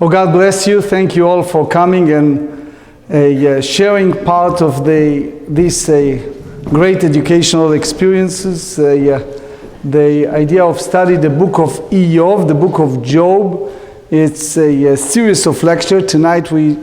Oh, God bless you. Thank you all for coming and sharing part of these great educational experiences. The idea of study the book of Eov, the book of Job. It's a series of lectures. Tonight we're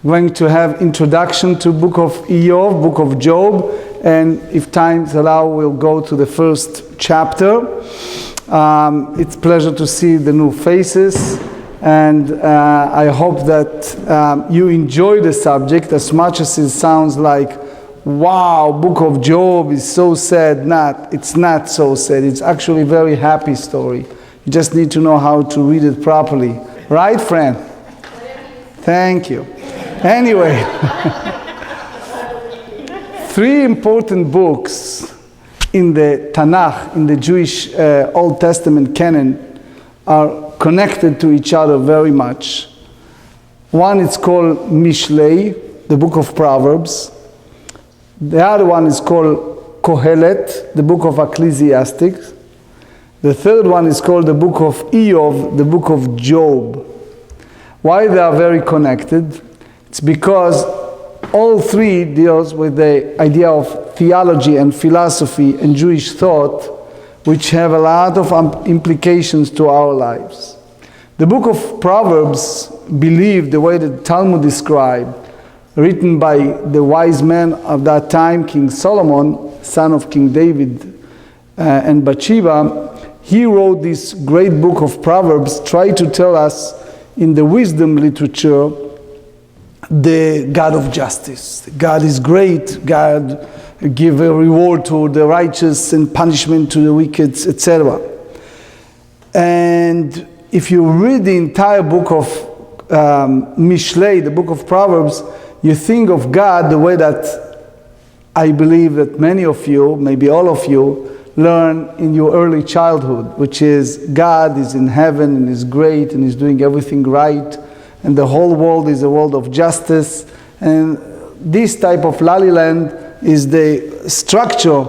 going to have introduction to book of Eov, book of Job, and if times allow, we'll go to the first chapter. It's a pleasure to see the new faces, and I hope that you enjoy the subject as much as it sounds like, wow, book of Job is so sad. It's not so sad. It's actually a very happy story. You just need to know how to read it properly. Right, friend? Thank you. Anyway, three important books in the Tanakh, in the Jewish Old Testament canon, are connected to each other very much. One is called Mishlei, the book of Proverbs. The other one is called Kohelet, the book of Ecclesiastes. The third one is called the book of Eov, the book of Job. Why they are very connected? It's because all three deals with the idea of theology and philosophy and Jewish thought, which have a lot of implications to our lives. The book of Proverbs, believed the way that Talmud described, written by the wise man of that time, King Solomon, son of King David and Bathsheba, he wrote this great book of Proverbs, try to tell us in the wisdom literature the God of justice. God is great, God give a reward to the righteous and punishment to the wicked, etc. And if you read the entire book of Mishlei, the book of Proverbs, you think of God the way that I believe that many of you, maybe all of you, learn in your early childhood, which is God is in heaven and is great and is doing everything right, and the whole world is a world of justice. And this type of Laliland is the structure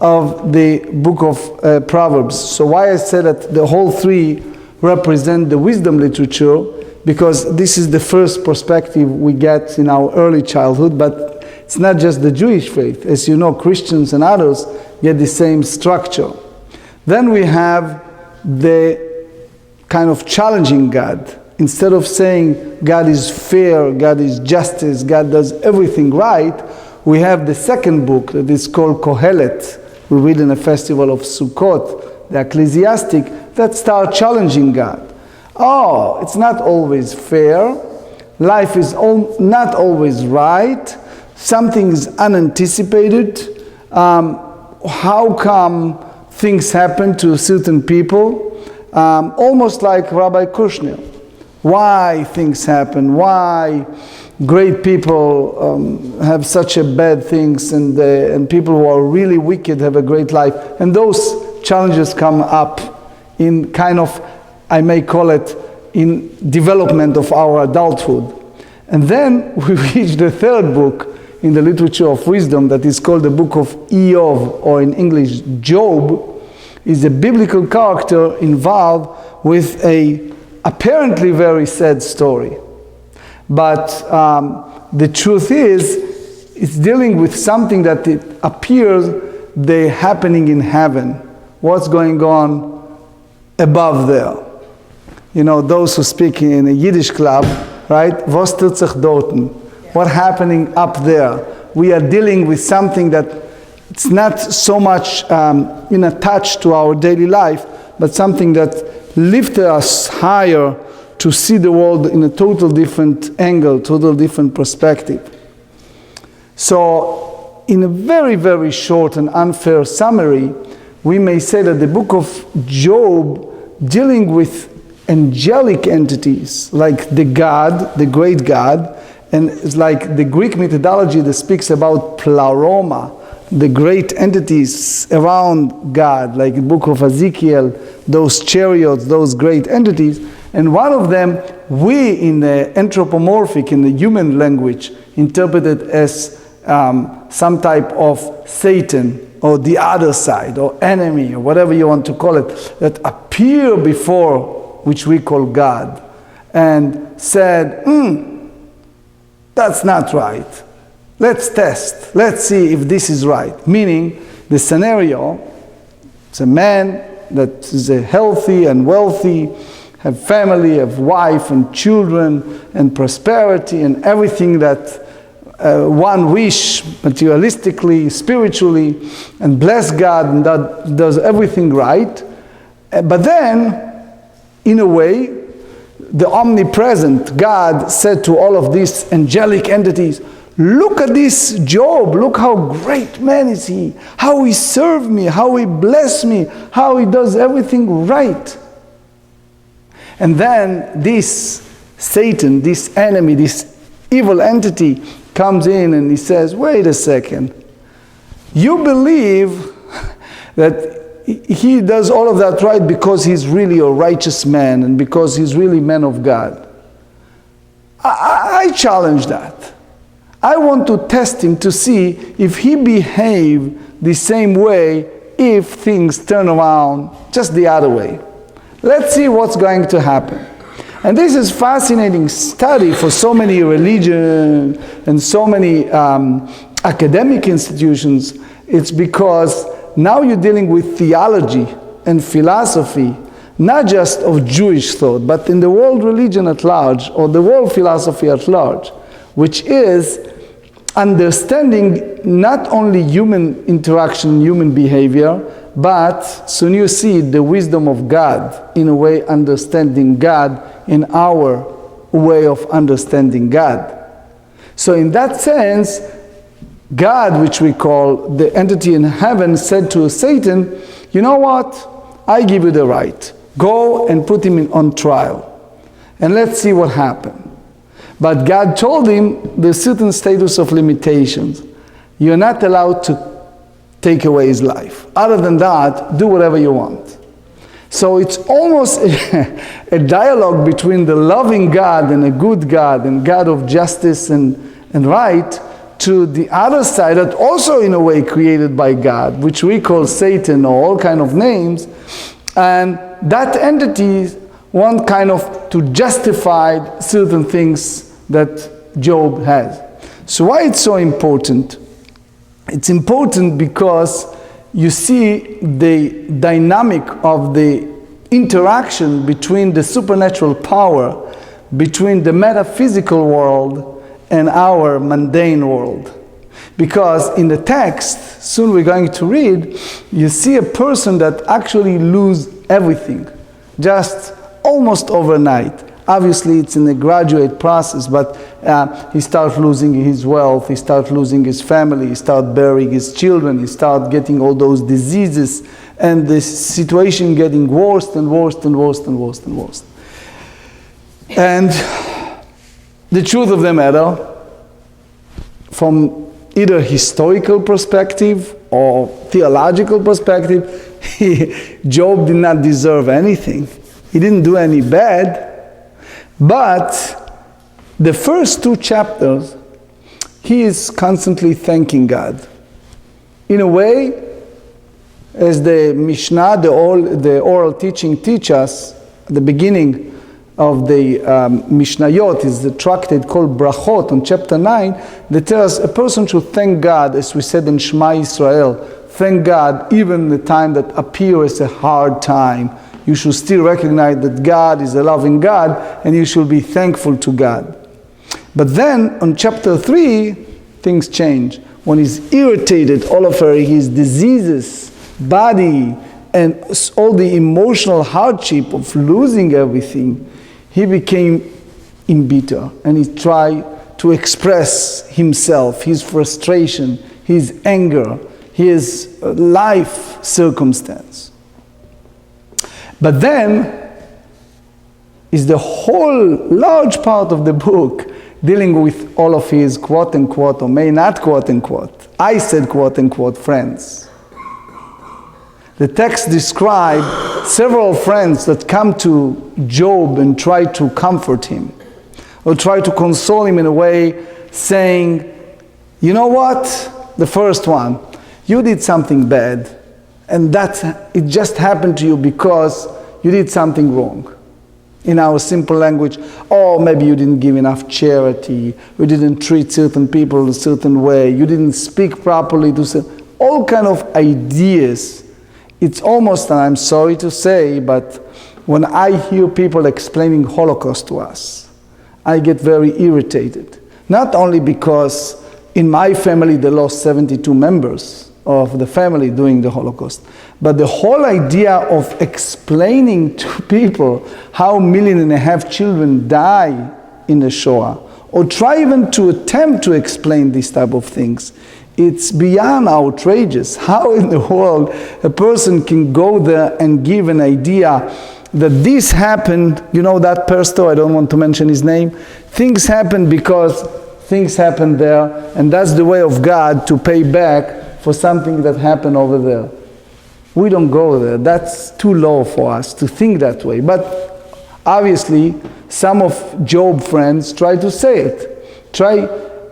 of the book of Proverbs. So why I said that the whole three represent the wisdom literature, because this is the first perspective we get in our early childhood, but it's not just the Jewish faith. As you know, Christians and others get the same structure. Then we have the kind of challenging God. Instead of saying God is fair, God is justice, God does everything right, we have the second book that is called Kohelet. We read in the festival of Sukkot, the Ecclesiastic, that start challenging God. Oh, it's not always fair. Life is not always right. Something is unanticipated. How come things happen to certain people? Almost like Rabbi Kushner. Why things happen? Why great people have such a bad things, and people who are really wicked have a great life? And those challenges come up in kind of, I may call it, in development of our adulthood. And then we reach the third book in the literature of wisdom that is called the book of Eov, or in English, Job, is a biblical character involved with a apparently very sad story. But the truth is, it's dealing with something that it appears they're happening in heaven. What's going on above there? You know, those who speak in a Yiddish club, right? Was tut sich dorten? What's happening up there? We are dealing with something that it's not so much attached to our daily life, but something that lifts us higher to see the world in a total different angle, total different perspective. So, in a very, very short and unfair summary, we may say that the book of Job, dealing with angelic entities like the God, the great God, and it's like the Greek methodology that speaks about pleroma, the great entities around God, like the book of Ezekiel, those chariots, those great entities. And one of them, we in the anthropomorphic, in the human language, interpret it as some type of Satan, or the other side, or enemy, or whatever you want to call it, that appear before, which we call God. and said, that's not right. Let's test. Let's see if this is right. Meaning, the scenario, it's a man that is healthy and wealthy, have family, have wife and children and prosperity and everything that one wish materialistically, spiritually, and bless God and that does everything right. But then, in a way, the omnipresent God said to all of these angelic entities, look at this Job, look how great man is he, how he served me, how he blessed me, how he does everything right. And then this Satan, this enemy, this evil entity comes in and he says, wait a second, you believe that he does all of that right because he's really a righteous man and because he's really man of God. I challenge that. I want to test him to see if he behave the same way if things turn around just the other way. Let's see what's going to happen. And this is fascinating study for so many religions and so many academic institutions. It's because now you're dealing with theology and philosophy, not just of Jewish thought, but in the world religion at large, or the world philosophy at large, which is understanding not only human interaction, human behavior, but soon you see the wisdom of God, in a way understanding God in our way of understanding God. So in that sense, God, which we call the entity in heaven, said to Satan, you know what? I give you the right. Go and put him on trial. And let's see what happened. But God told him there's certain status of limitations. You're not allowed to take away his life. Other than that, do whatever you want. So it's almost a dialogue between the loving God and a good God and God of justice and right, to the other side that also in a way created by God, which we call Satan or all kind of names. And that entity want kind of to justify certain things that Job has. So why it's so important? It's important because you see the dynamic of the interaction between the supernatural power, between the metaphysical world and our mundane world. Because in the text, soon we're going to read, you see a person that actually lose everything, just almost overnight. Obviously it's in a graduate process, but he starts losing his wealth, he starts losing his family, he starts burying his children, he starts getting all those diseases, and the situation getting worse and worse and worse and worse and worse. And the truth of the matter, from either historical perspective or theological perspective, Job did not deserve anything. He didn't do any bad. But the first 2 chapters, he is constantly thanking God. In a way, as the Mishnah, the oral teaching teach us, at the beginning of the Mishnayot is the tractate called Brachot on chapter 9, that tells a person should thank God, as we said in Shema Israel, thank God even the time that appears a hard time. You should still recognize that God is a loving God and you should be thankful to God. But then on chapter 3, things change. When he's irritated, all of his diseases, body, and all the emotional hardship of losing everything, he became embittered and he tried to express himself, his frustration, his anger, his life circumstance. But then is the whole large part of the book dealing with all of his quote unquote, or may not quote unquote, I said quote unquote, friends. The text describes several friends that come to Job and try to comfort him, or try to console him in a way, saying, you know what, the first one, you did something bad, and it just happened to you because you did something wrong. in our simple language. Oh, maybe you didn't give enough charity, you didn't treat certain people a certain way, you didn't speak properly to all kind of ideas. It's almost, and I'm sorry to say, but when I hear people explaining Holocaust to us, I get very irritated. Not only because in my family they lost 72 members of the family during the Holocaust, but the whole idea of explaining to people how 1.5 million children die in the Shoah, or try even to attempt to explain these type of things, it's beyond outrageous. How in the world a person can go there and give an idea that this happened, you know that pastor, I don't want to mention his name, things happened because things happened there, and that's the way of God to pay back for something that happened over there. We don't go there. That's too low for us to think that way. But obviously, some of Job's friends try to say it. Try,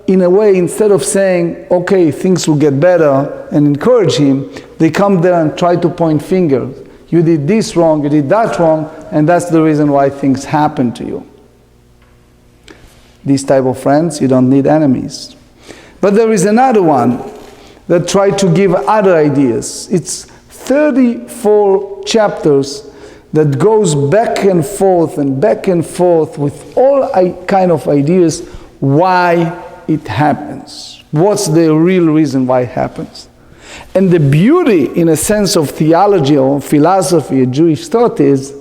in a way, instead of saying, okay, things will get better, and encourage him, they come there and try to point fingers. You did this wrong, you did that wrong, and that's the reason why things happen to you. These type of friends, you don't need enemies. But there is another one that try to give other ideas. It's 34 chapters that goes back and forth with all kind of ideas why it happens. What's the real reason why it happens? And the beauty, in a sense of theology or philosophy, a Jewish thought is,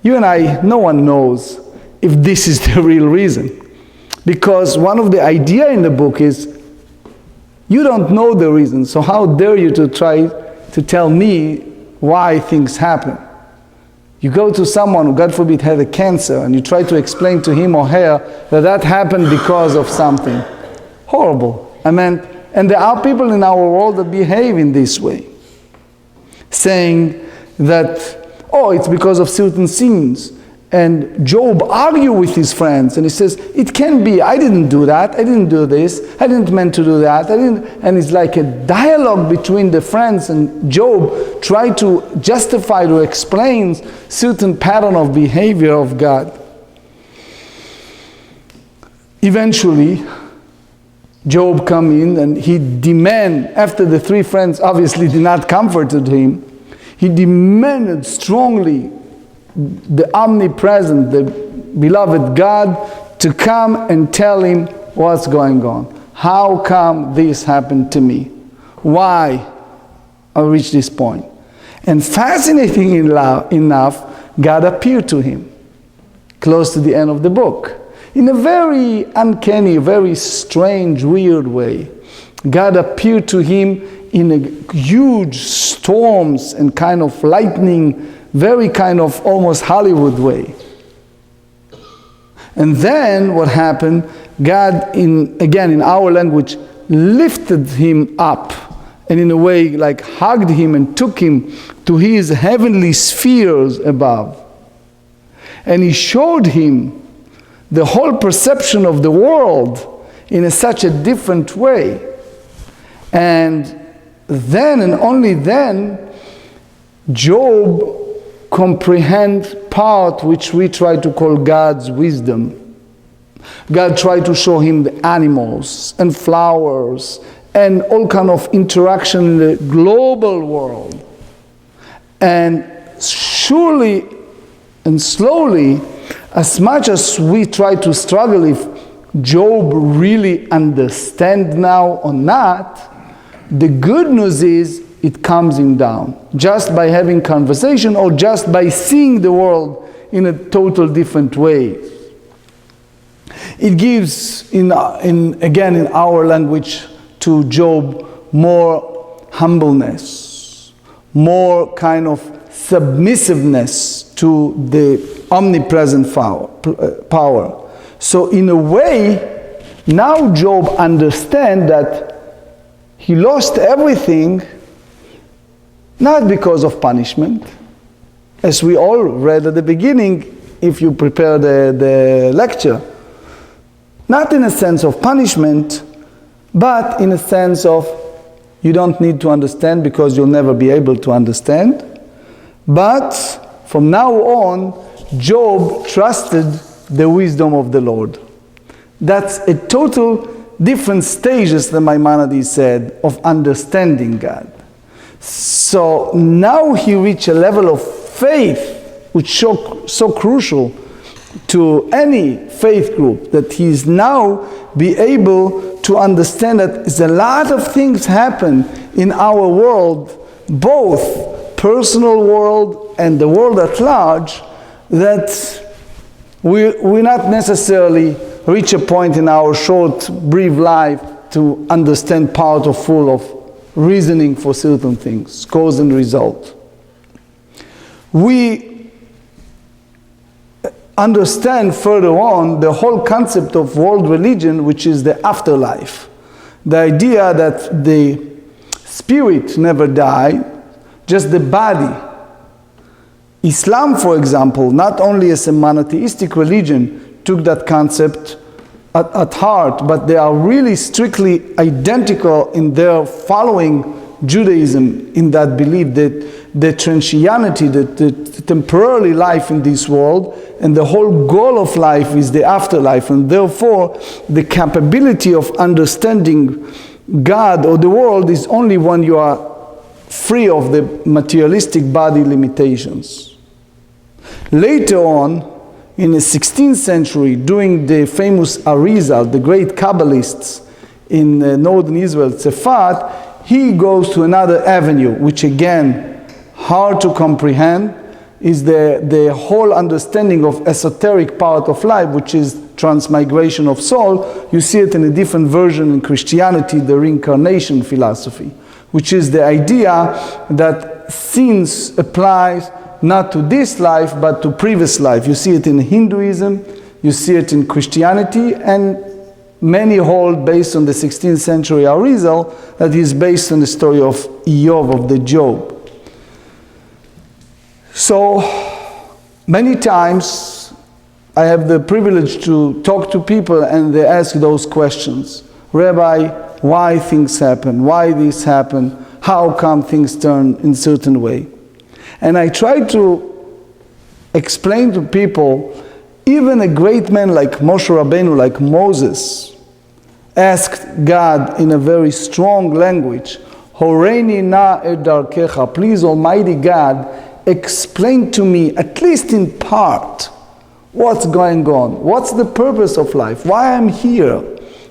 you and I, no one knows if this is the real reason. Because one of the idea in the book is, you don't know the reason, so how dare you to try to tell me why things happen? You go to someone who, God forbid, had a cancer, and you try to explain to him or her that that happened because of something. Horrible. And there are people in our world that behave in this way, saying that, oh, it's because of certain sins. And Job argues with his friends, and he says, it can be, I didn't do that, I didn't do this, I didn't meant to do that, and it's like a dialogue between the friends, and Job try to justify or explain certain pattern of behavior of God. Eventually, Job come in and he demand, after the three friends obviously did not comfort him, he demanded strongly the omnipresent, the beloved God, to come and tell him what's going on. How come this happened to me? Why I reached this point? And fascinating enough, God appeared to him close to the end of the book. In a very uncanny, very strange, weird way. God appeared to him in a huge storms and kind of lightning, very kind of almost Hollywood way. And then what happened, God, again in our language, lifted him up and in a way like hugged him and took him to his heavenly spheres above. And he showed him the whole perception of the world in such a different way. And then and only then, Job comprehend part which we try to call God's wisdom. God tried to show him the animals and flowers and all kind of interaction in the global world. And surely and slowly, as much as we try to struggle if Job really understands now or not, the good news is it calms him down. Just by having conversation or just by seeing the world in a total different way. It gives, again in our language, to Job more humbleness, more kind of submissiveness to the omnipresent power. So in a way, now Job understands that he lost everything not because of punishment, as we all read at the beginning, if you prepare the lecture. Not in a sense of punishment, but in a sense of you don't need to understand because you'll never be able to understand. But from now on, Job trusted the wisdom of the Lord. That's a total different stages, the Maimonides said, of understanding God. So now he reached a level of faith, which is so crucial to any faith group, that he is now be able to understand that there's a lot of things happen in our world, both personal world and the world at large, that we not necessarily reach a point in our short, brief life to understand part or full of reasoning for certain things, cause and result. We understand further on the whole concept of world religion, which is the afterlife. The idea that the spirit never died, just the body. Islam, for example, not only as a monotheistic religion, took that concept at heart, but they are really strictly identical in their following Judaism, in that belief that the transitionality, the temporary life in this world, and the whole goal of life is the afterlife, and therefore the capability of understanding God or the world is only when you are free of the materialistic body limitations. Later on, in the 16th century, during the famous Arizal, the great Kabbalists in northern Israel, Tzefat, he goes to another avenue, which again, hard to comprehend, is the whole understanding of esoteric part of life, which is transmigration of soul. You see it in a different version in Christianity, the reincarnation philosophy, which is the idea that sins applies not to this life, but to previous life. You see it in Hinduism, you see it in Christianity, and many hold, based on the 16th century Arizal, that is based on the story of Eov, of the Job. So, many times, I have the privilege to talk to people and they ask those questions. Rabbi, why things happen? Why this happen? How come things turn in a certain way? And I try to explain to people, even a great man like Moshe Rabbeinu, like Moses, asked God in a very strong language, Horeini na et darkecha, please Almighty God, explain to me, at least in part, what's going on, what's the purpose of life, why I'm here,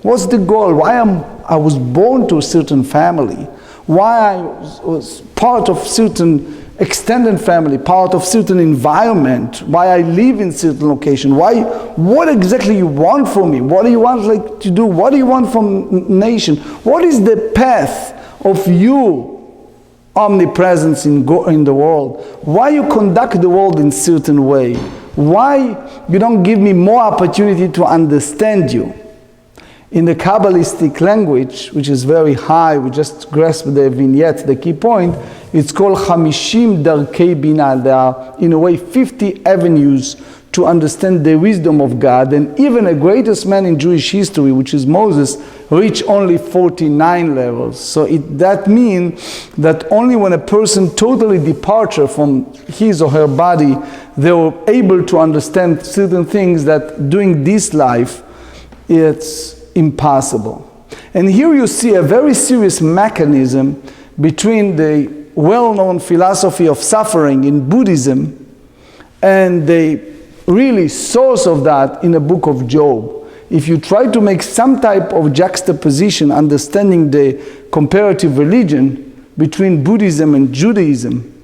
what's the goal, why I was born to a certain family, why I was part of certain extended family, part of certain environment, why I live in certain location, what exactly you want from me, what do you want to do, what do you want from nation, what is the path of you omnipresence in the world, why you conduct the world in certain way, why you don't give me more opportunity to understand you. In the Kabbalistic language, which is very high, we just grasp the vignette, the key point, it's called Chamishim Darkei Bina. There are, in a way, 50 avenues to understand the wisdom of God, and even the greatest man in Jewish history, which is Moses, reached only 49 levels. So that means that only when a person totally departure from his or her body, they were able to understand certain things that during this life, it's impossible. And here you see a very serious mechanism between the well-known philosophy of suffering in Buddhism and the really source of that in the book of Job. If you try to make some type of juxtaposition, understanding the comparative religion between Buddhism and Judaism,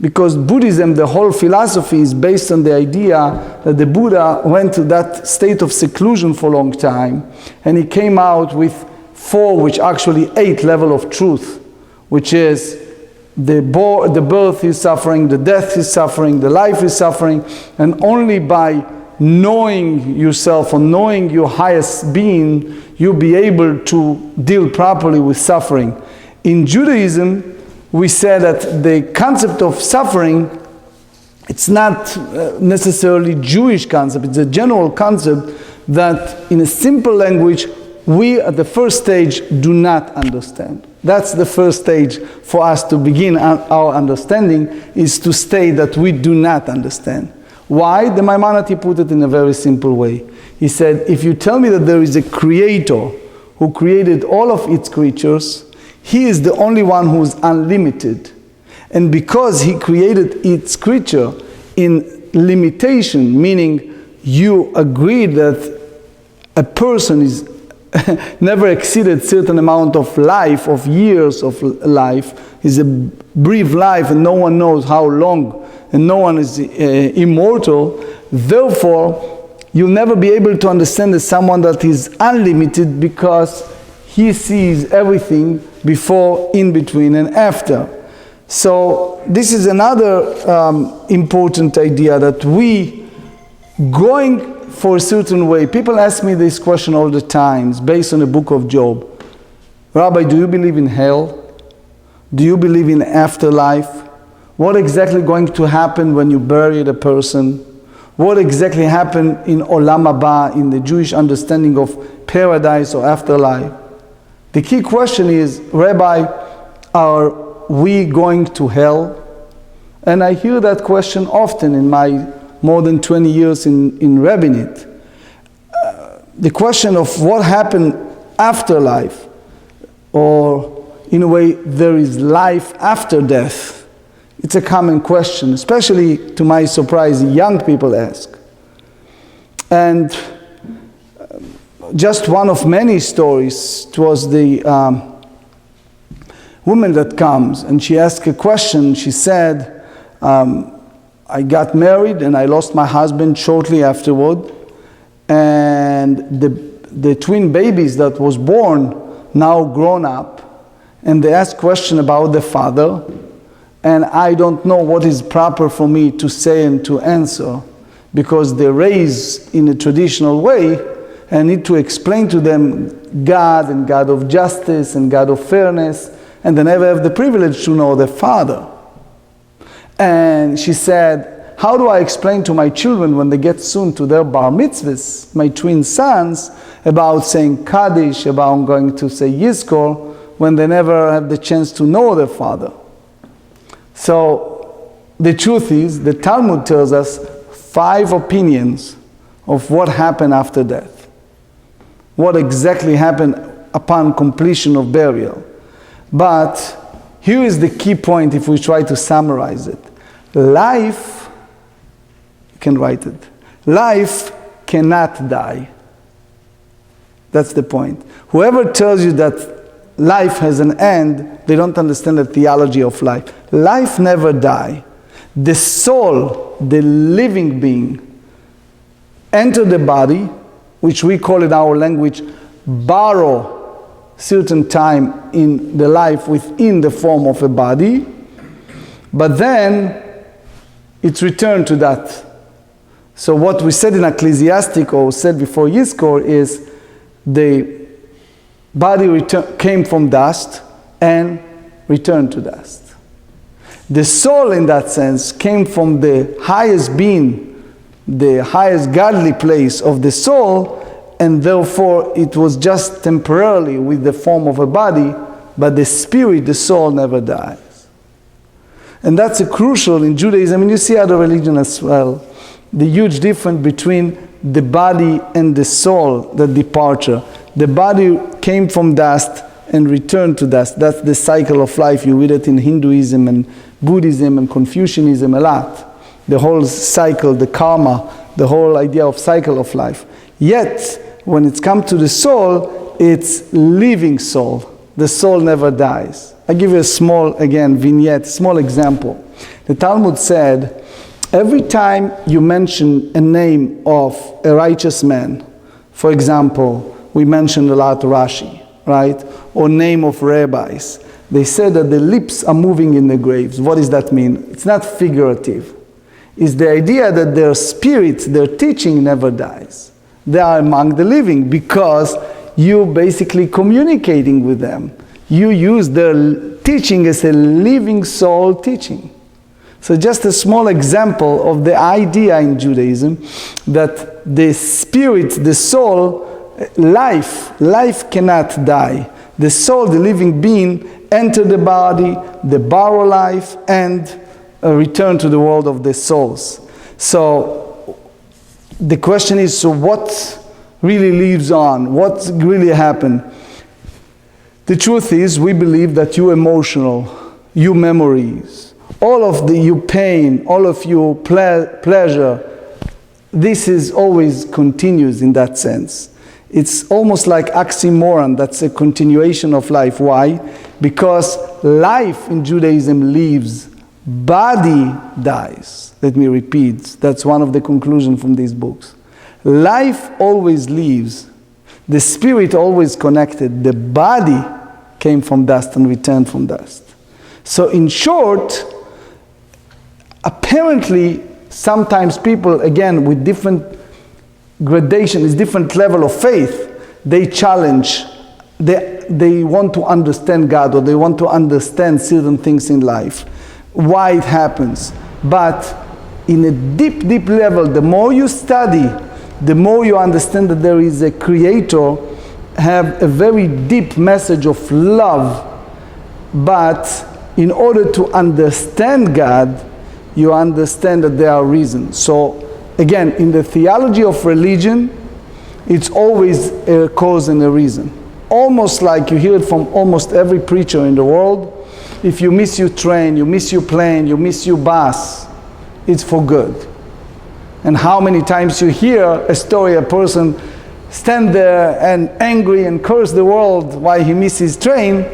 because Buddhism, the whole philosophy is based on the idea that the Buddha went to that state of seclusion for a long time, and he came out with 8 levels of truth, which is the birth is suffering, the death is suffering, the life is suffering, and only by knowing yourself or knowing your highest being, you'll be able to deal properly with suffering. In Judaism, we say that the concept of suffering, it's not necessarily Jewish concept, it's a general concept that in a simple language, we at the first stage do not understand. That's the first stage for us to begin our understanding, is to state that we do not understand. Why? The Maimonides put it in a very simple way. He said, if you tell me that there is a creator who created all of its creatures, he is the only one who is unlimited. And because he created its creature in limitation, meaning you agree that a person is never exceeded certain amount of life, of years of life, is a brief life and no one knows how long, and no one is immortal. Therefore, you'll never be able to understand as someone that is unlimited, because he sees everything before, in between, and after. So this is another important idea, that we going for a certain way. People ask me this question all the time, based on the book of Job. Rabbi, do you believe in hell? Do you believe in afterlife? What exactly going to happen when you bury a person? What exactly happened in Olam Haba, in the Jewish understanding of paradise or afterlife? The key question is, Rabbi, are we going to hell? And I hear that question often in my more than 20 years in rabbinate. The question of what happened after life, or in a way there is life after death. It's a common question, especially to my surprise, young people ask. And just one of many stories, it was the woman that comes and she asked a question. She said, I got married and I lost my husband shortly afterward, and the twin babies that was born now grown up, and they ask question about the father, and I don't know what is proper for me to say and to answer, because they're raised in a traditional way, and I need to explain to them God, and God of justice, and God of fairness, and they never have the privilege to know the father. And she said, how do I explain to my children when they get soon to their bar mitzvahs, my twin sons, about saying Kaddish, about going to say Yizkor, when they never have the chance to know their father? So the truth is, the Talmud tells us 5 opinions of what happened after death. What exactly happened upon completion of burial. But here is the key point if we try to summarize it. Life, you can write it, life cannot die. That's the point. Whoever tells you that life has an end, they don't understand the theology of life. Life never dies. The soul, the living being, enter the body, which we call in our language, borrow certain time in the life within the form of a body, but then it's returned to that. So what we said in Ecclesiastic, or said before Yizkor, is the body came from dust and returned to dust. The soul, in that sense, came from the highest being, the highest godly place of the soul, and therefore it was just temporarily with the form of a body, but the spirit, the soul, never dies. And that's a crucial in Judaism, and you see other religions as well, the huge difference between the body and the soul, the departure. The body came from dust and returned to dust. That's the cycle of life. You read it in Hinduism and Buddhism and Confucianism a lot. The whole cycle, the karma, the whole idea of cycle of life. Yet, when it's come to the soul, it's living soul. The soul never dies. I give you a small, again, vignette, small example. The Talmud said, every time you mention a name of a righteous man, for example, we mentioned a lot Rashi, right? Or name of rabbis. They said that the lips are moving in the graves. What does that mean? It's not figurative. It's the idea that their spirit, their teaching never dies. They are among the living because you're basically communicating with them. You use their teaching as a living soul teaching. So just a small example of the idea in Judaism that the spirit, the soul, life cannot die. The soul, the living being, enter the body, they borrow life, and return to the world of the souls. So the question is, so what really lives on? What really happened? The truth is, we believe that you emotional, you memories, all of the you pain, all of you pleasure, this is always continues in that sense. It's almost like oxymoron, that's a continuation of life. Why? Because life in Judaism lives, body dies. Let me repeat, that's one of the conclusions from these books. Life always lives, the spirit always connected, the body came from dust and returned from dust. So in short, apparently sometimes people, again, with different gradations, different level of faith, they challenge, they want to understand God, or they want to understand certain things in life, why it happens. But in a deep, deep level, the more you study, the more you understand that there is a creator, have a very deep message of love. But in order to understand God, you understand that there are reasons. So again, in the theology of religion, it's always a cause and a reason. Almost like you hear it from almost every preacher in the world. If you miss your train, you miss your plane, you miss your bus, it's for good. And how many times you hear a story, a person stand there and angry and curse the world why he missed his train,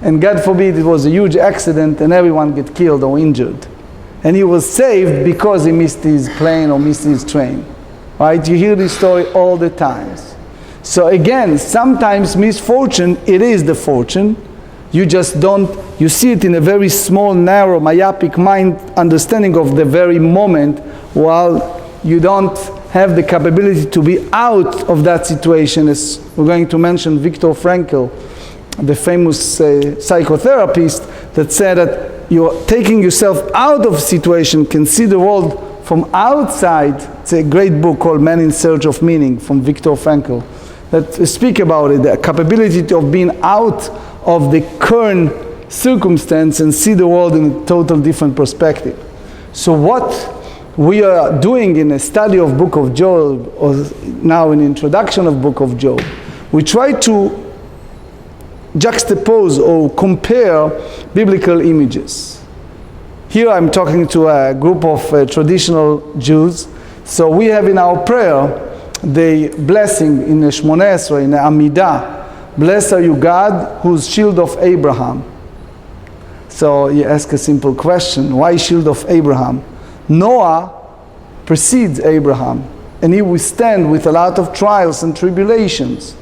and God forbid it was a huge accident and everyone get killed or injured. And he was saved because he missed his plane or missed his train. Right? You hear this story all the times. So again, sometimes misfortune, it is the fortune. You just don't, you see it in a very small, narrow, myopic mind understanding of the very moment, while you don't have the capability to be out of that situation. As we're going to mention Viktor Frankl, the famous psychotherapist, that said that you're taking yourself out of a situation, can see the world from outside. It's a great book called Man in Search of Meaning from Viktor Frankl that speak about it, the capability of being out of the current circumstance and see the world in a total different perspective. So what we are doing in a study of Book of Job, or now in introduction of Book of Job, we try to juxtapose or compare biblical images. Here I'm talking to a group of traditional Jews. So we have in our prayer the blessing in the Shmoneh Esrei, in the Amidah, blessed are you God, who's shield of Abraham. So you ask a simple question, why shield of Abraham? Noah precedes Abraham, and he withstand with a lot of trials and tribulations.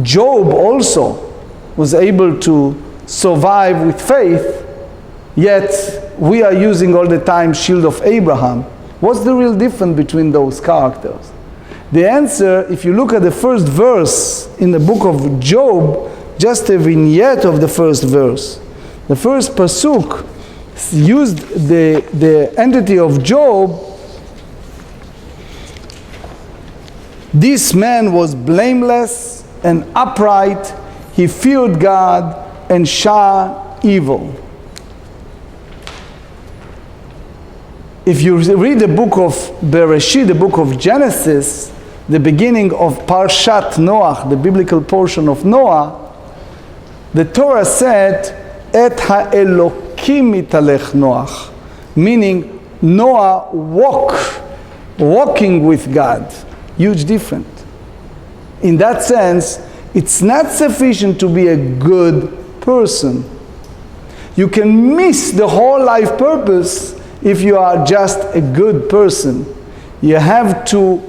Job also was able to survive with faith, yet we are using all the time shield of Abraham. What's the real difference between those characters? The answer, if you look at the first verse in the book of Job, just a vignette of the first verse. The first pasuk used the entity of Job. This man was blameless and upright. He feared God and shunned evil. If you read the book of Bereshit, the book of Genesis, the beginning of Parshat Noah, the biblical portion of Noah, the Torah said, Et ha'elokim italech Noach, meaning Noah walking with God. Huge difference. In that sense, it's not sufficient to be a good person. You can miss the whole life purpose if you are just a good person. You have to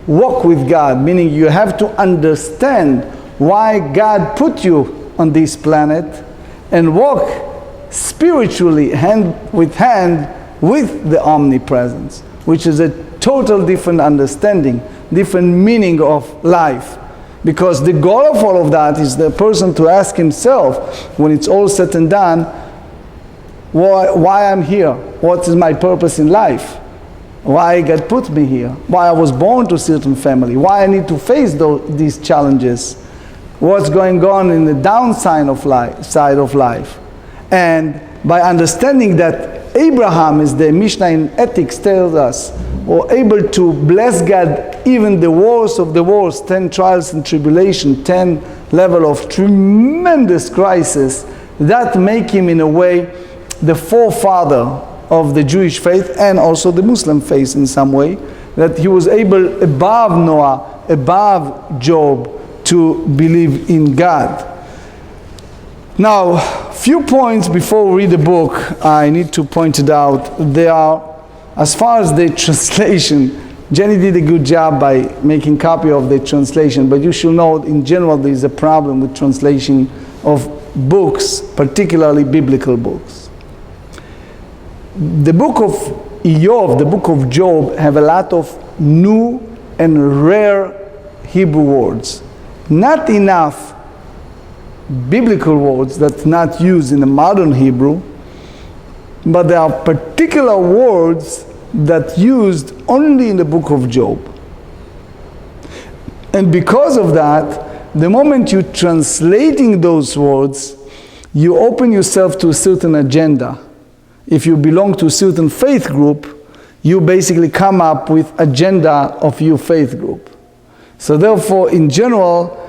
walk with God, meaning you have to understand why God put you on this planet and walk spiritually hand with the omnipresence, which is a total different understanding, different meaning of life. Because the goal of all of that is the person to ask himself, when it's all said and done, why I'm here? What is my purpose in life? Why God put me here? Why I was born to a certain family? Why I need to face these challenges? What's going on in the downside of life? And by understanding that Abraham, as the Mishnah in Ethics tells us, were able to bless God even the worst of the worst, 10 trials and tribulation, 10 level of tremendous crisis, that make him in a way the forefather of the Jewish faith and also the Muslim faith in some way, that he was able above Noah, above Job, to believe in God. Now, few points before we read the book, I need to point it out. They are, as far as the translation, Jenny did a good job by making copy of the translation, but you should know in general there is a problem with translation of books, particularly biblical books. The book of Eov, the book of Job, have a lot of new and rare Hebrew words. Not enough biblical words that's not used in the modern Hebrew, but there are particular words that used only in the book of Job. And because of that, the moment you're translating those words, you open yourself to a certain agenda. If you belong to a certain faith group, you basically come up with agenda of your faith group. So therefore, in general,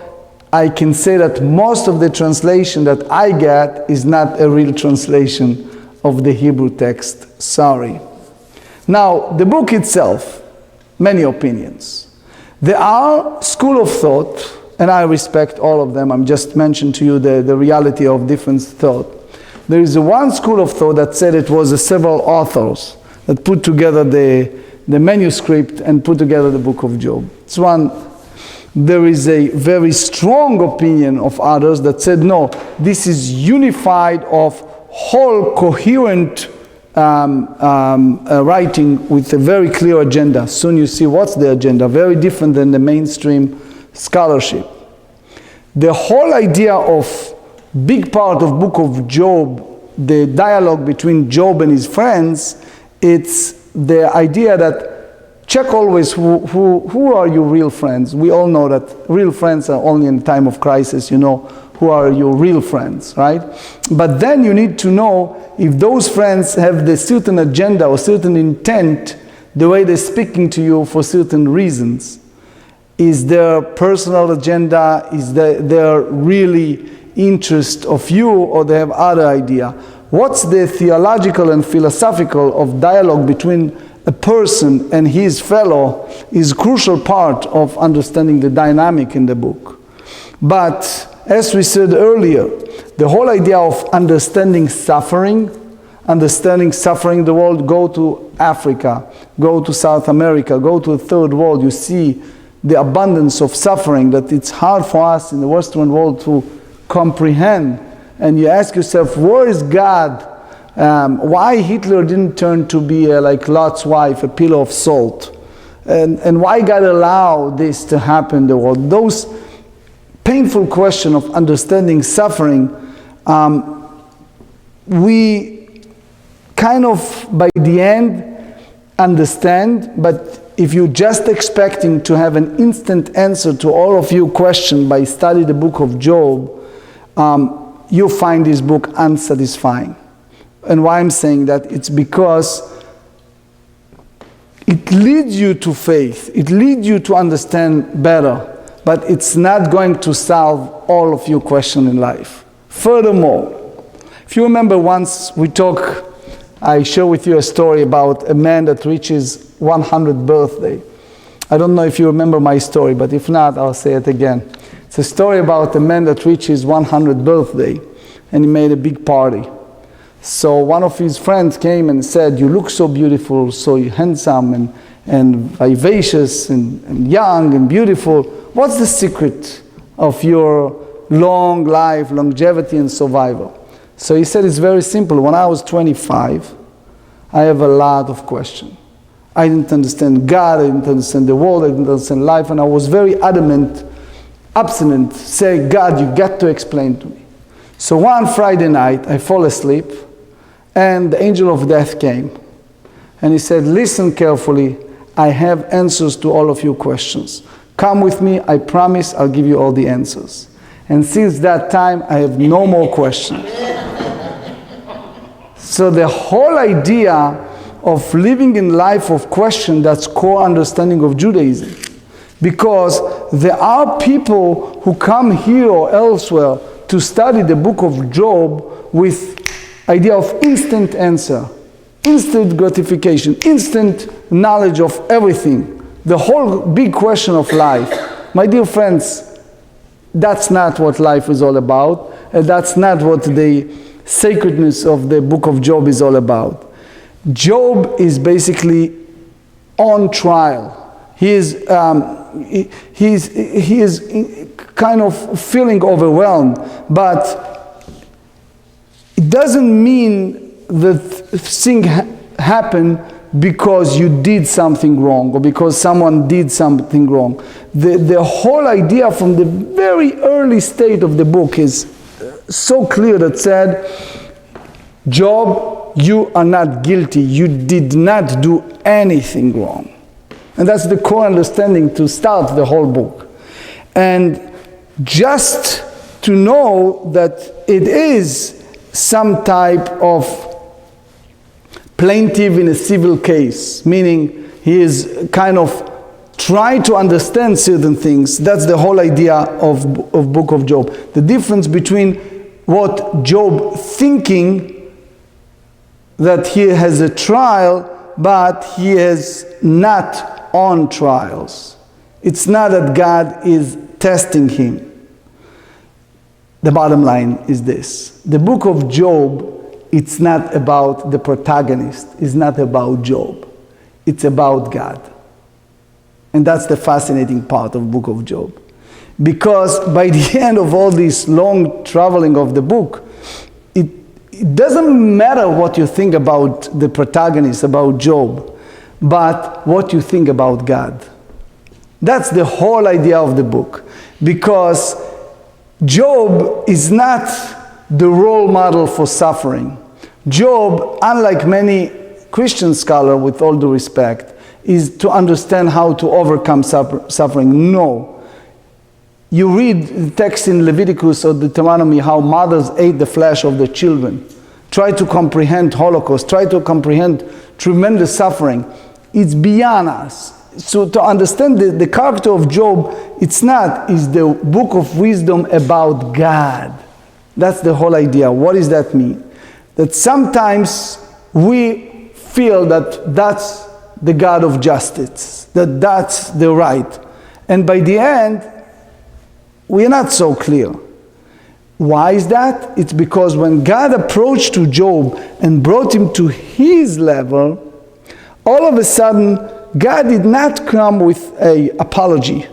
I can say that most of the translation that I get is not a real translation of the Hebrew text. Sorry. Now, the book itself, many opinions. There are school of thought, and I respect all of them. I'm just mentioning to you the reality of different thought. There is one school of thought that said it was several authors that put together the manuscript and put together the book of Job. It's one. There is a very strong opinion of others that said, no, this is unified of whole coherent writing with a very clear agenda. Soon you see what's the agenda, very different than the mainstream scholarship. The whole idea of big part of book of Job, the dialogue between Job and his friends, it's the idea that check always who are your real friends. We all know that real friends are only in time of crisis, you know, who are your real friends, right? But then you need to know if those friends have the certain agenda or certain intent, the way they're speaking to you for certain reasons. Is their personal agenda, is their really interest of you, or they have other idea? What's the theological and philosophical of dialogue between a person and his fellow is a crucial part of understanding the dynamic in the book. But as we said earlier, the whole idea of understanding suffering in the world, go to Africa, go to South America, go to the third world, you see the abundance of suffering that it's hard for us in the Western world to comprehend. And you ask yourself, where is God? Why Hitler didn't turn to be like Lot's wife, a pillar of salt? And why God allowed this to happen in the world? Those painful question of understanding suffering, we kind of by the end understand, but if you're just expecting to have an instant answer to all of your questions by studying the book of Job, you find this book unsatisfying. And why I'm saying that, it's because it leads you to faith, it leads you to understand better, but it's not going to solve all of your questions in life. Furthermore, if you remember once I share with you a story about a man that reaches 100th birthday. I don't know if you remember my story, but if not, I'll say it again. It's a story about a man that reaches 100th birthday, and he made a big party. So one of his friends came and said, you look so beautiful, so handsome and vivacious and young and beautiful. What's the secret of your long life, longevity and survival? So he said, it's very simple. When I was 25, I have a lot of questions. I didn't understand God, I didn't understand the world, I didn't understand life, and I was very obstinate, say, God, you got to explain to me. So one Friday night, I fall asleep, and the angel of death came. And he said, listen carefully, I have answers to all of your questions. Come with me, I promise I'll give you all the answers. And since that time, I have no more questions. So the whole idea of living in life of question, that's core understanding of Judaism. Because there are people who come here or elsewhere to study the book of Job with idea of instant answer, instant gratification, instant knowledge of everything, the whole big question of life. My dear friends, that's not what life is all about, and that's not what the sacredness of the book of Job is all about. Job is basically on trial. He is kind of feeling overwhelmed, but it doesn't mean that things happen because you did something wrong or because someone did something wrong. The whole idea from the very early state of the book is so clear that said, Job, you are not guilty. You did not do anything wrong. And that's the core understanding to start the whole book. And just to know that it is some type of plaintiff in a civil case, meaning he is kind of trying to understand certain things. That's the whole idea of book of Job. The difference between what Job thinking that he has a trial, but he is not on trials. It's not that God is testing him. The bottom line is this. The book of Job, it's not about the protagonist. It's not about Job. It's about God. And that's the fascinating part of the book of Job. Because by the end of all this long traveling of the book, it doesn't matter what you think about the protagonist, about Job, but what you think about God. That's the whole idea of the book. Because Job is not the role model for suffering. Job, unlike many Christian scholars, with all due respect, is to understand how to overcome suffering. No. You read the text in Leviticus or Deuteronomy how mothers ate the flesh of their children. Try to comprehend Holocaust. Try to comprehend tremendous suffering. It's beyond us. So to understand the character of Job, it's the book of wisdom about God. That's the whole idea. What does that mean? That sometimes we feel that that's the God of justice, that that's the right. And by the end, we're not so clear. Why is that? It's because when God approached to Job and brought him to his level, all of a sudden, God did not come with an apology.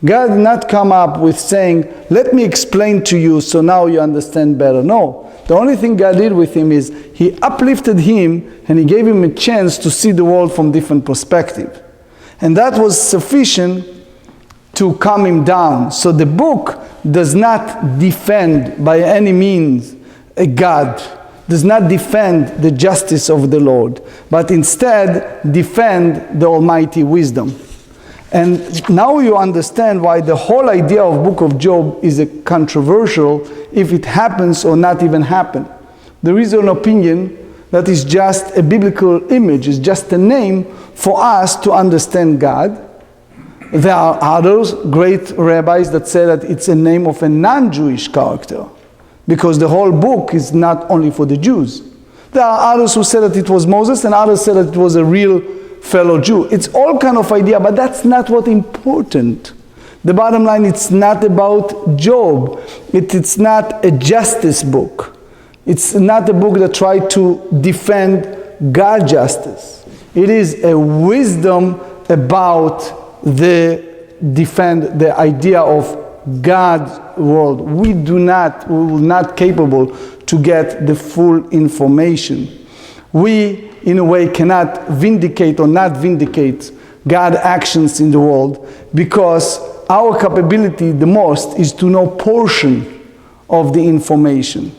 God did not come up with saying, let me explain to you so now you understand better. No. The only thing God did with him is he uplifted him and he gave him a chance to see the world from different perspective. And that was sufficient to calm him down. So the book does not defend by any means a God, does not defend the justice of the Lord, but instead defend the almighty wisdom. And now you understand why the whole idea of book of Job is a controversial if it happens or not even happen. There is an opinion that is just a biblical image, is just a name for us to understand God. There are others, great rabbis, that say that it's a name of a non-Jewish character, because the whole book is not only for the Jews. There are others who say that it was Moses, and others say that it was a real fellow Jew. It's all kind of idea, but that's not what's important. The bottom line, it's not about Job. It's not a justice book. It's not a book that tries to defend God's justice. It is a wisdom about defend the idea of God's world. We will not capable to get the full information. We, in a way, cannot vindicate or not vindicate God's actions in the world, because our capability the most is to know portion of the information.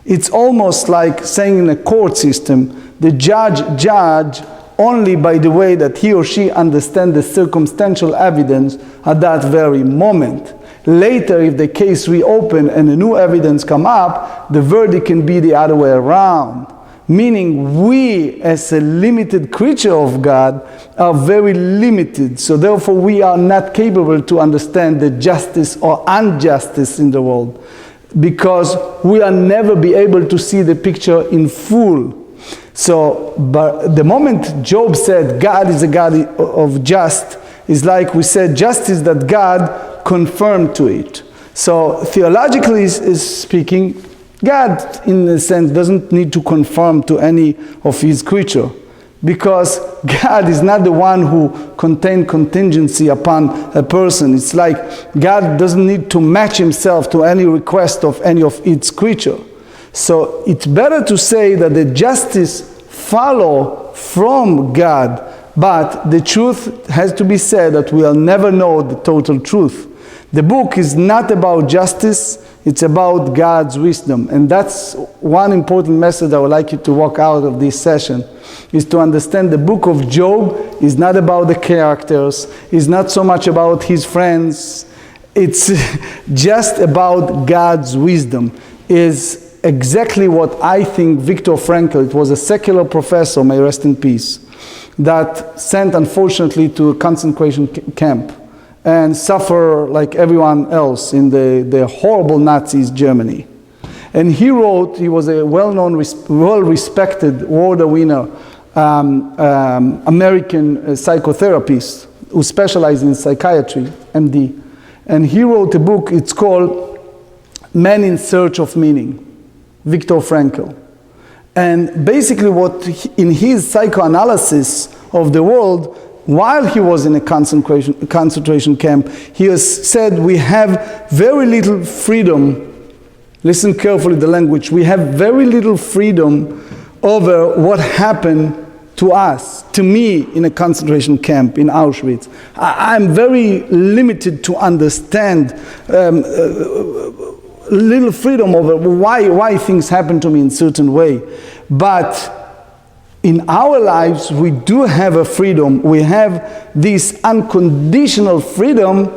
It's almost like saying in a court system, the judge only by the way that he or she understands the circumstantial evidence at that very moment. Later, if the case reopens and a new evidence come up, the verdict can be the other way around. meaning we as a limited creature of God are very limited. So therefore we are not capable to understand the justice or injustice in the world, because we will never be able to see the picture in full. So but the moment Job said God is a God of just, is like we said justice that God confirmed to it. So theologically speaking, God, in a sense, doesn't need to conform to any of his creature, because God is not the one who contains contingency upon a person. It's like God doesn't need to match himself to any request of any of its creature. So it's better to say that the justice follow from God, but the truth has to be said that we'll never know the total truth. The book is not about justice, it's about God's wisdom. And that's one important message I would like you to walk out of this session, is to understand the book of Job is not about the characters, it's not so much about his friends, it's just about God's wisdom. Is exactly what I think Viktor Frankl, it was a secular professor, may rest in peace, that sent unfortunately to a concentration camp and suffer like everyone else in the horrible Nazis Germany. And he wrote, he was a well-known, well-respected award winner American psychotherapist who specialized in psychiatry, MD. And he wrote a book, it's called Man in Search of Meaning, Viktor Frankl. And basically what in his psychoanalysis of the world, while he was in a concentration camp, he has said we have very little freedom. Listen carefully to the language. We have very little freedom over what happened to us, to me in a concentration camp in Auschwitz. I'm very limited to understand little freedom over why things happen to me in a certain way. But in our lives, we do have a freedom. We have this unconditional freedom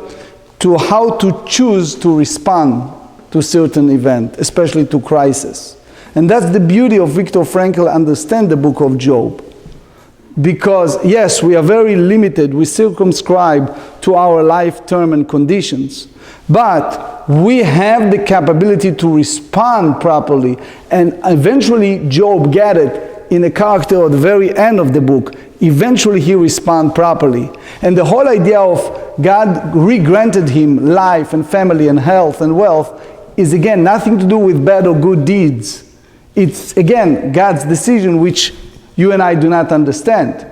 to how to choose to respond to certain event, especially to crisis. And that's the beauty of Viktor Frankl understand the book of Job. Because yes, we are very limited, we circumscribe to our life term and conditions, but we have the capability to respond properly, and eventually Job get it in the character at the very end of the book. Eventually he responds properly. And the whole idea of God re-granted him life and family and health and wealth is again nothing to do with bad or good deeds. It's again God's decision, which you and I do not understand.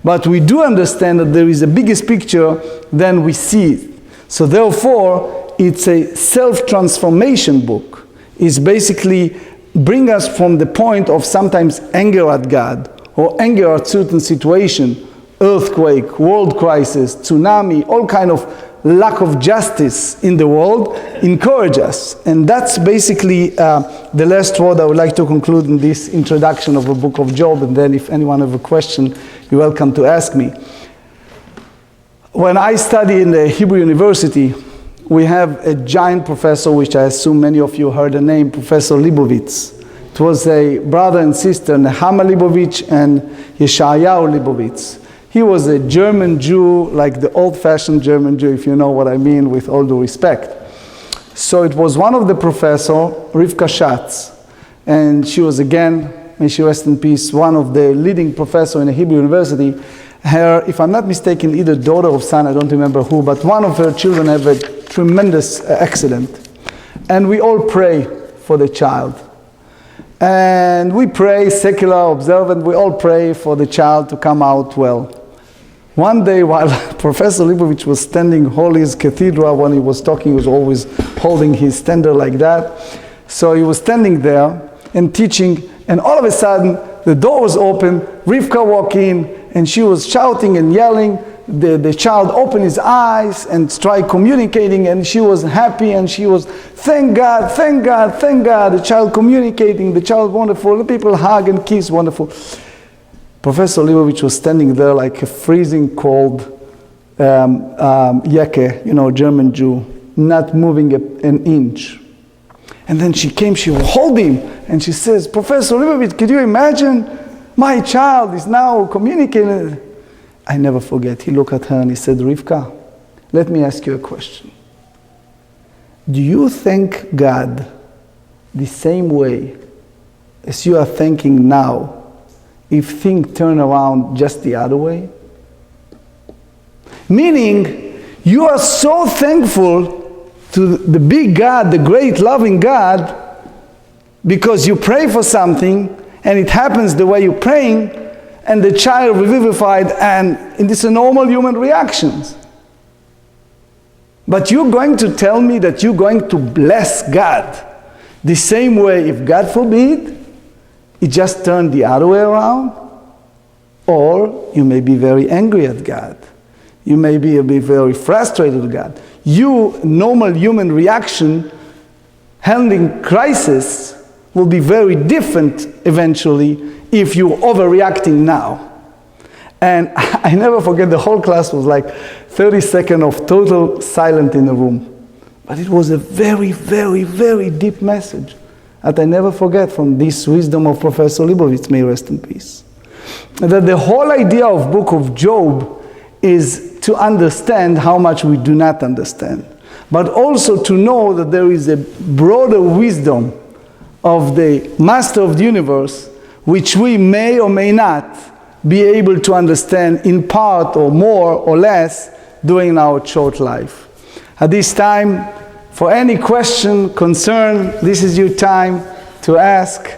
But we do understand that there is a biggest picture than we see. So therefore, it's a self-transformation book. It's basically bring us from the point of sometimes anger at God or anger at certain situation, earthquake, world crisis, tsunami, all kind of lack of justice in the world, encourage us. And that's basically the last word I would like to conclude in this introduction of the book of Job. And then if anyone have a question, you're welcome to ask me. When I study in the Hebrew University, we have a giant professor, which I assume many of you heard the name, Professor Leibovitz. It was a brother and sister, Nehama Leibovitz and Yeshayahu Leibovitz. He was a German Jew, like the old-fashioned German Jew, if you know what I mean, with all due respect. So it was one of the professor, Rivka Schatz, and she was again, may she rest in peace, one of the leading professor in a Hebrew University. Her, if I'm not mistaken, either daughter or son, I don't remember who, but one of her children had a tremendous accident. And we all pray for the child. And we pray, secular, observant, we all pray for the child to come out well. One day while Professor Leibovitz was standing holy his cathedral, when he was talking, he was always holding his standard like that. So he was standing there and teaching, and all of a sudden the door was open, Rivka walked in, and she was shouting and yelling. The child opened his eyes and tried communicating, and she was happy, and she was, thank God, thank God, thank God. The child communicating, the child wonderful, the people hug and kiss, wonderful. Professor Leibovitz was standing there like a freezing cold Yeke, German Jew, not moving an inch. And then she came, she held him, and she says, Professor Leibovitz, could you imagine? My child is now communicating. I never forget, he looked at her and he said, Rivka, let me ask you a question. Do you thank God the same way as you are thanking now if things turn around just the other way? Meaning, you are so thankful to the big God, the great loving God, because you pray for something and it happens the way you're praying, and the child revivified, and it's a normal human reactions. But you're going to tell me that you're going to bless God the same way if, God forbid, it just turned the other way around? Or you may be very angry at God. You may be very frustrated with God. Your normal human reaction handling crisis will be very different eventually if you're overreacting now. And I never forget, the whole class was like 30 seconds of total silence in the room. But it was a very, very, very deep message that I never forget from this wisdom of Professor Leibovitz, may rest in peace. And that the whole idea of Book of Job is to understand how much we do not understand, but also to know that there is a broader wisdom of the Master of the Universe, which we may or may not be able to understand in part or more or less during our short life. At this time, for any question, concern, this is your time to ask.